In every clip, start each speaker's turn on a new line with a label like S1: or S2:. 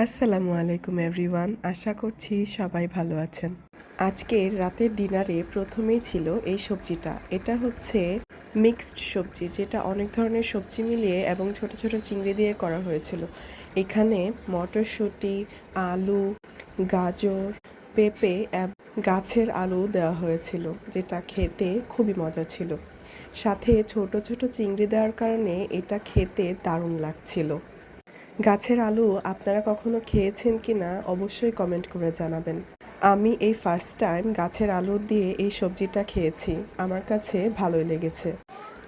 S1: আসসালামু আলাইকুম এভরিওয়ান, আশা করছি সবাই ভালো আছেন। আজকের রাতের ডিনারে প্রথমেই ছিল এই সবজিটা। এটা হচ্ছে মিক্সড সবজি, যেটা অনেক ধরনের সবজি মিলিয়ে এবং ছোট ছোট চিংড়ি দিয়ে করা হয়েছিল। এখানে মটরশুঁটি, আলু, গাজর, পেঁপে এবং গাছের আলু দেওয়া হয়েছিল, যেটা খেতে খুবই মজা ছিল। সাথে ছোট ছোট চিংড়ি দেওয়ার কারণে এটা খেতে দারুণ লাগছিল। গাছের আলু আপনারা কখনো খেয়েছেন কিনা অবশ্যই কমেন্ট করে জানাবেন। আমি এই ফার্স্ট টাইম গাছের আলু দিয়ে এই সবজিটা খেয়েছি, আমার কাছে ভালোই লেগেছে।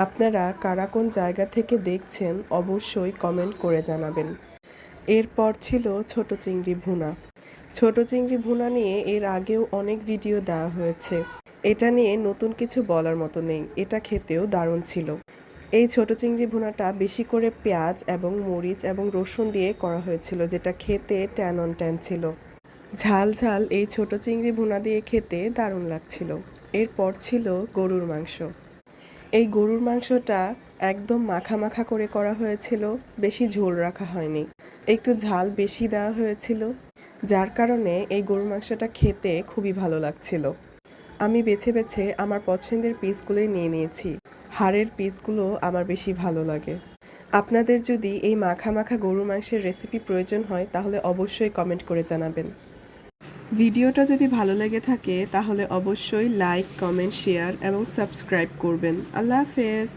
S1: আপনারা কারা কোন জায়গা থেকে দেখছেন অবশ্যই কমেন্ট করে জানাবেন। এরপর ছিল ছোট চিংড়ি ভুনা। ছোট চিংড়ি ভুনা নিয়ে এর আগেও অনেক ভিডিও দেওয়া হয়েছে। এটা নিয়ে নতুন কিছু বলার মতো নেই, এটা খেতেও দারুণ ছিল। এই ছোট চিংড়ি ভুনাটা বেশি করে পেঁয়াজ এবং মরিচ এবং রসুন দিয়ে করা হয়েছিল, যেটা খেতে ট্যান অন ট্যান ছিল। ঝাল ঝাল এই ছোট চিংড়ি ভুনা দিয়ে খেতে দারুণ লাগছিল। এরপর ছিল গরুর মাংস। এই গরুর মাংসটা একদম মাখা মাখা করে করা হয়েছিল, বেশি ঝোল রাখা হয়নি। একটু ঝাল বেশি দেওয়া হয়েছিল, যার কারণে এই গরুর মাংসটা খেতে খুবই ভালো লাগছিল। আমি বেছে বেছে আমার পছন্দের পিসগুলোই নিয়ে নিয়েছি। হাড়ের পিসগুলো আমার বেশি ভালো লাগে। আপনাদের যদি এই মাখা মাখা গরুর মাংসের রেসিপি প্রয়োজন হয় তাহলে অবশ্যই কমেন্ট করে জানাবেন। ভিডিওটা যদি ভালো লেগে থাকে তাহলে অবশ্যই লাইক, কমেন্ট, শেয়ার এবং সাবস্ক্রাইব করবেন। আল্লাহ হাফেজ।